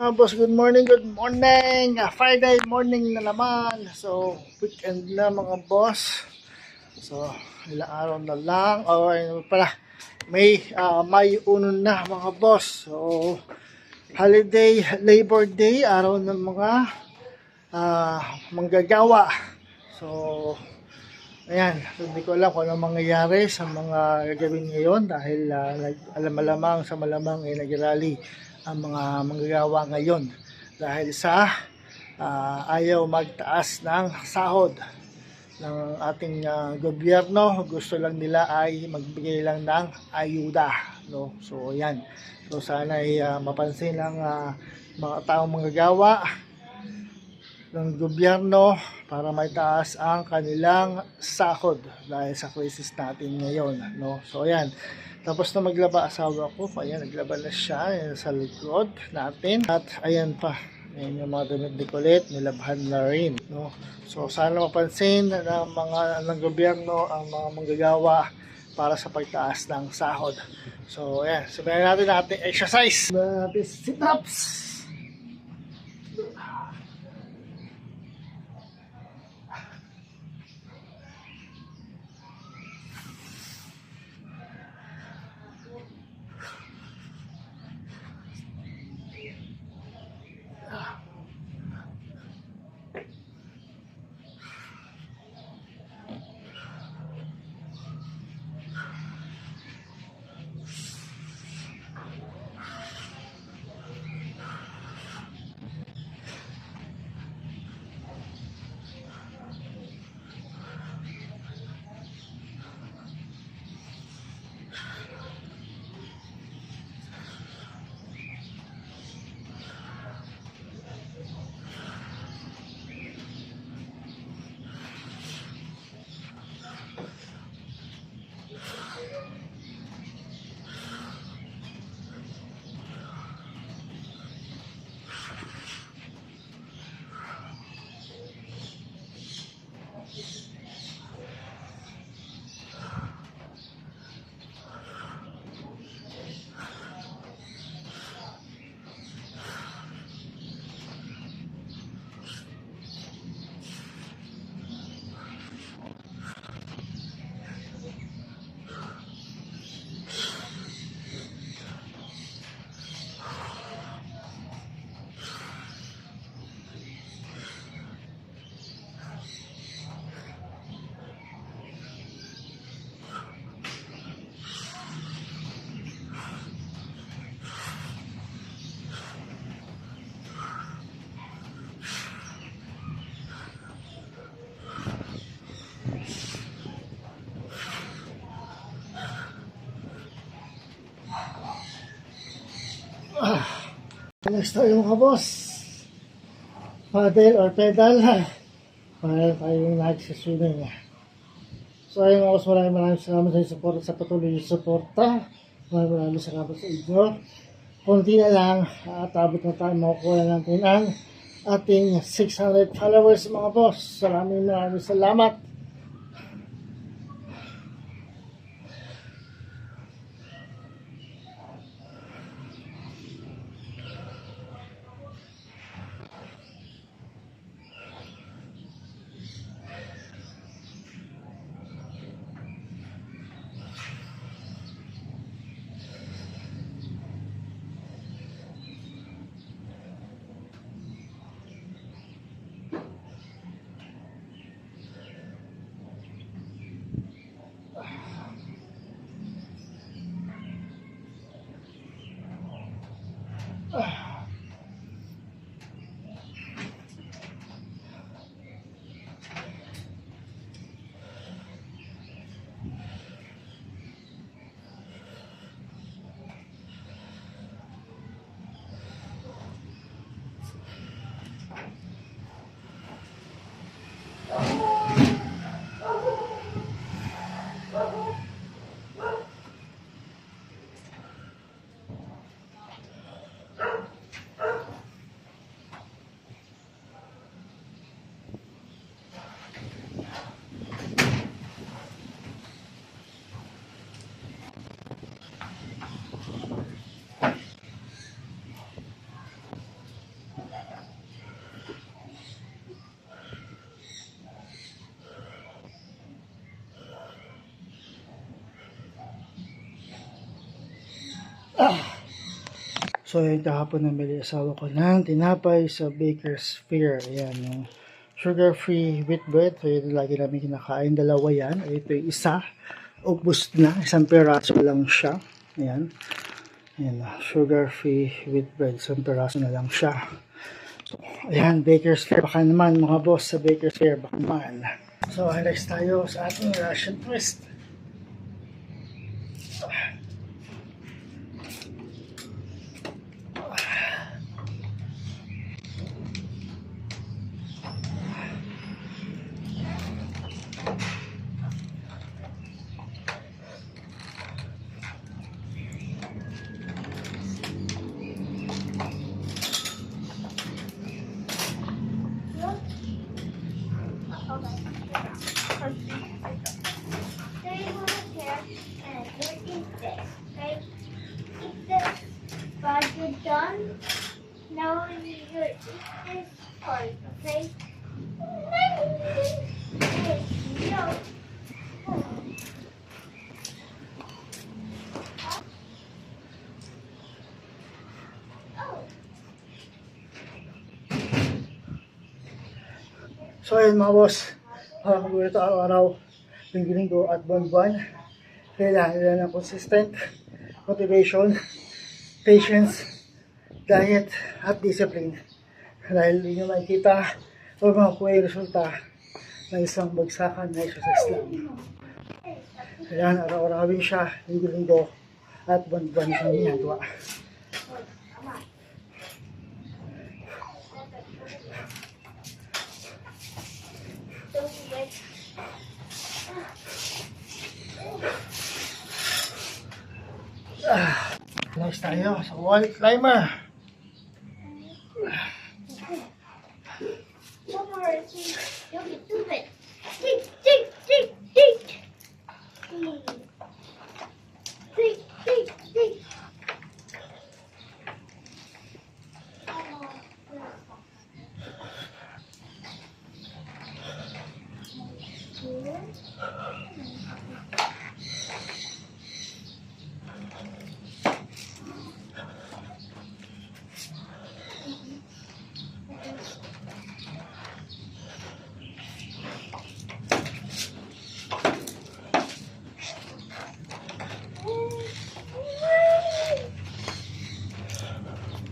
Boss, good morning, good morning. Friday morning na naman. So, weekend na mga boss. So, ilang araw na lang. O, ayun pala. May 1 na mga boss. So, holiday, Labor Day, araw ng mga manggagawa. So, ayan. So, hindi ko alam kung ano mangyayari sa mga gagawin ngayon dahil alam-alamang sa malamang ay nag-rally ang mga manggagawa ngayon dahil sa ayaw magtaas ng sahod ng ating gobyerno. Gusto lang nila ay magbigay lang ng ayuda, no? So yan, so sana ay mapansin ng mga taong manggagawa ng gobyerno para maitaas ang kanilang sahod dahil sa crisis natin ngayon, no? So ayan, tapos na maglaba asawa ko, ayan, naglaba na siya, ayan, sa likod natin. At ayan pa, ayan yung mga damit ni Colette, nilabhan na rin, no? So sana mapansin ng mga ng gobyerno ang mga manggagawa para sa pagtaas ng sahod. So ayan, sabihin natin exercise, natin sit-ups. Next tayo mga boss, paddle or pedal, para tayong nagsusunod. So ayun mga boss, maraming salamat sa support, sa patuloy yung suporta. Maraming salamat sa inyo. Kunti na lang at abot na tayo, makukuha natin ang ating 600 followers mga boss. Maraming salamat. So, yun kahapon namili asawa ko ng tinapay sa Baker's Fair. Ayan, yung sugar-free wheat bread. So, yun lagi namin kinakain. Dalawa yan. Ito yung isa. Ubus na. Isang peraso lang siya. Ayan. Ayan, sugar-free wheat bread. Isang peraso na lang siya. So, ayan, Baker's Fair. Baka naman, mga boss sa Baker's Fair. Baka naman. So, next tayo sa ating Russian twist. But you're done. Now you eat this part, okay? No. So, ayun mga boss. Ito araw-araw, linggo-linggo at buwan-buwan. Kailangan nila ng consistent motivation, patience, diet, at discipline. Dahil hindi nyo makikita o makakuha yung resulta ng isang bagsakan na exercise lang. Kailangan araw-arawin siya, linggo-linggo at buwan-buwan siyang ginagawa. Next tayo sa wall climber. You'll be stupid. Tick, tick, tick, tick. Tick, tick, tick.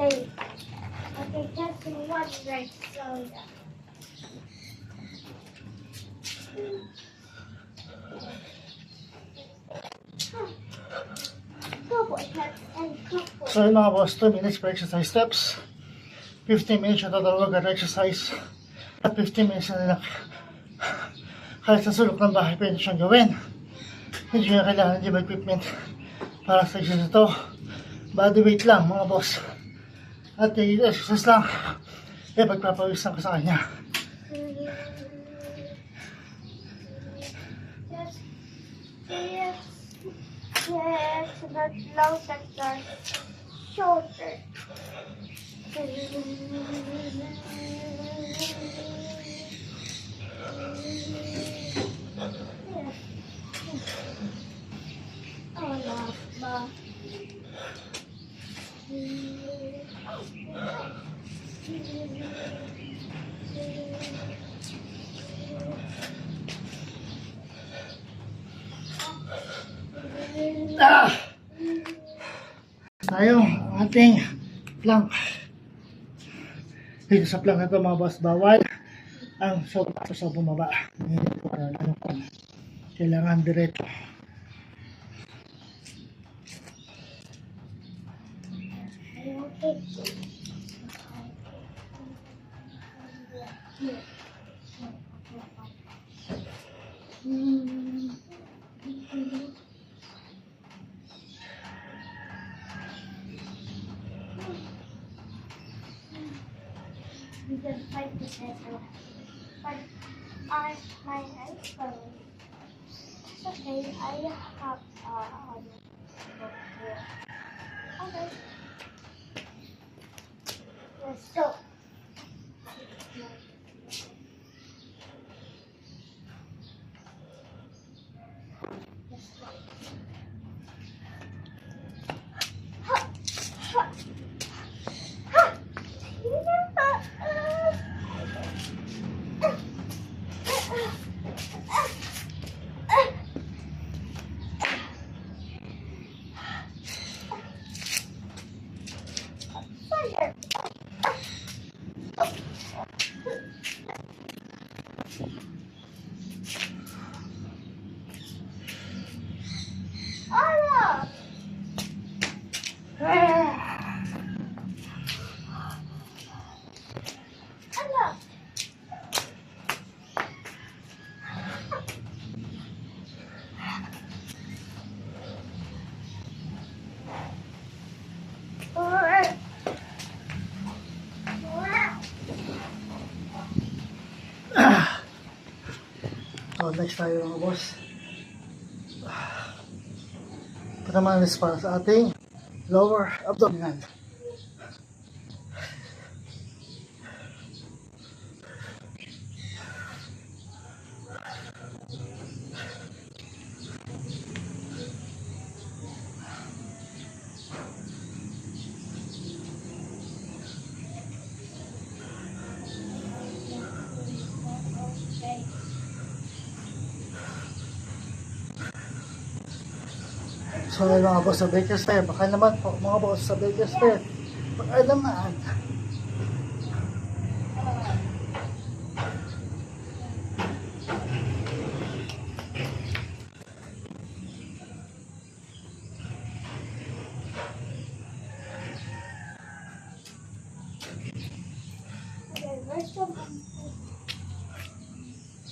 Okay, just one red soda. Go boy, and go boy. So yun mga boss, 2 minutes per exercise steps. 15 minutes na tatawag at exercise. At 15 minutes na lang. Kahit sa sulok ng bahay, pwede siyang gawin. Hindi nyo kailangan ng gym equipment para sa exercise ito. Body weight lang mga boss. At yung exercise lang, pagpapawisan ko sa kanya. Yes, not long at the shoulder. Oh, no, Tayo, ang ating plank. Dito sa plank na ito mga boss, bawal ang sobrang sa bumaba. Kailangan diretso. You can fight the devil. But my iPhone. It's okay, I have okay. Let's go. Let's go. Ha! Ha! So, next tayo mga boss. Ito naman is para sa ating lower abdominal. So yun mga boss sa Baker Stair, baka naman po mga boss sa Baker Stair, baka naman. Okay, where's the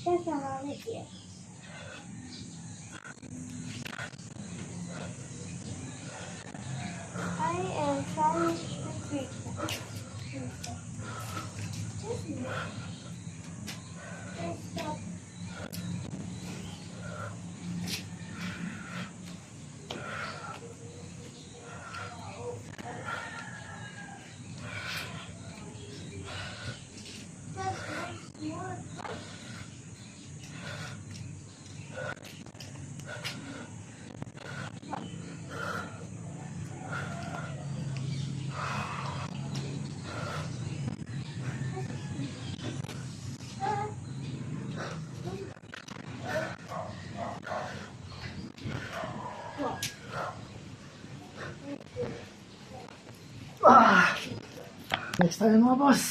There's one on it here. I am trying to create that. Next tayo mga boss.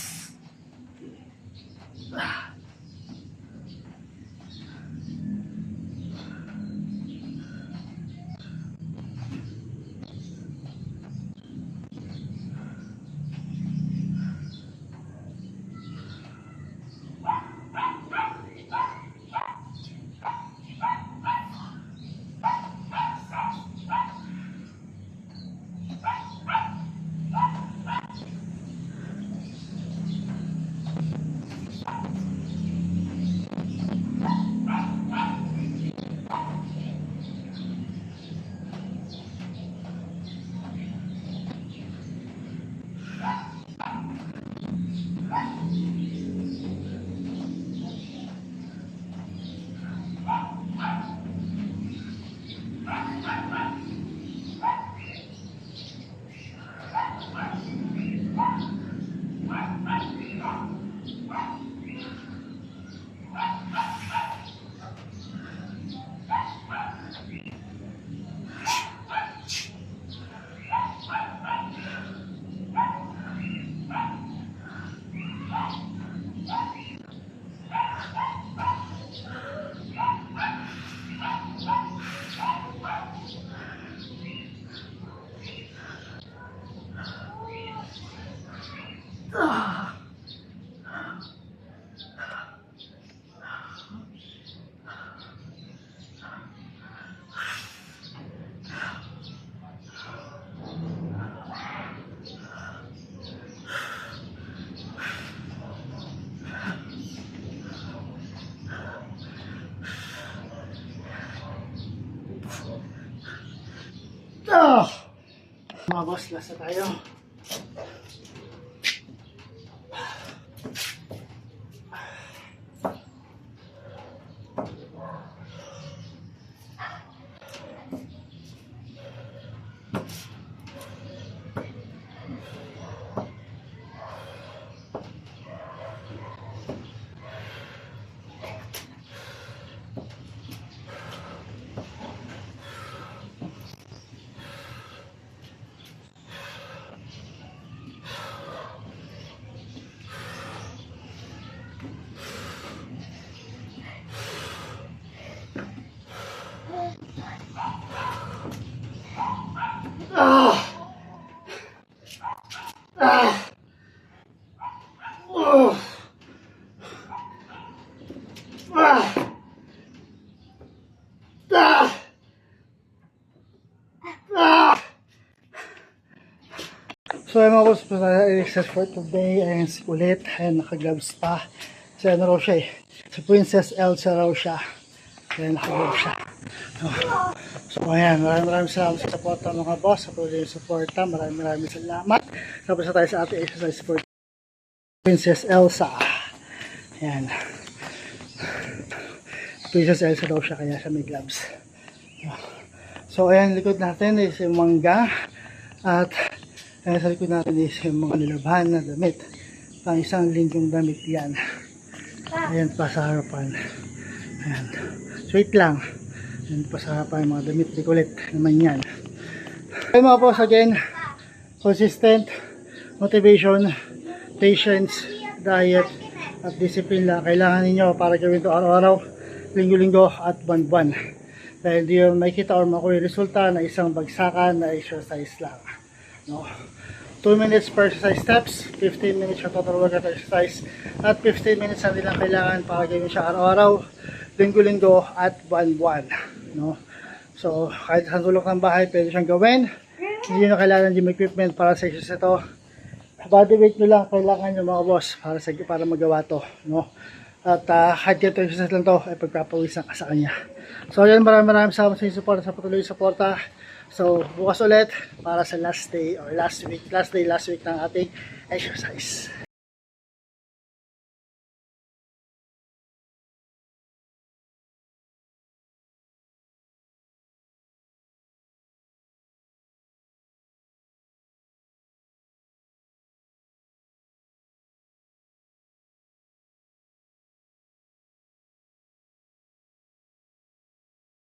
Mga boss, lasa tayo. So ayun mga boss, exercise for today. Ayan si ulit. Ayan, naka-gloves pa. Si ano raw siya eh. Si Princess Elsa raw siya. Kaya nakaglove siya. So ayan, maraming salamat sa support mga boss, sa patuloy yung suporta. Maraming salamat. Tapos na tayo sa ating exercise for Princess Elsa. Ayan. Princess Elsa daw siya, kaya siya may gloves. So ayan, likod natin is yung mangga. At ayan, sa likod natin is yung mga nilabhan na damit. Pang isang linggong damit yan. Ayan pa sa harapan. Ayan. Sweet lang. Ayan pa sa harapan yung mga damit. Di kulit naman yan. Ayan mga boss, again, consistent motivation, patience, diet, at discipline lang kailangan ninyo para gawin ito araw-araw, linggo-linggo at buwan-buwan. Dahil di yun makikita or makuha yung resulta na isang bagsakan na exercise lang. No? 2 minutes per exercise steps, 15 minutes sa total workout exercise, at 15 minutes na nilang kailangan para gawin siya araw-araw, linggo-linggo at buwan-buwan. No? So, kahit sa sulok ng bahay, pwede siyang gawin. Hindi nyo kailangan gym equipment para sa exercise ito. Body weight nyo lang kailangan yung mga boss para magawa to. No? At kahit ito exercise lang to, ay pagpapawisan ka sa kanya. So, yan, maraming salamat sa inyong support, sa patuloy suporta. So, bukas ulit para sa last day ng ating exercise.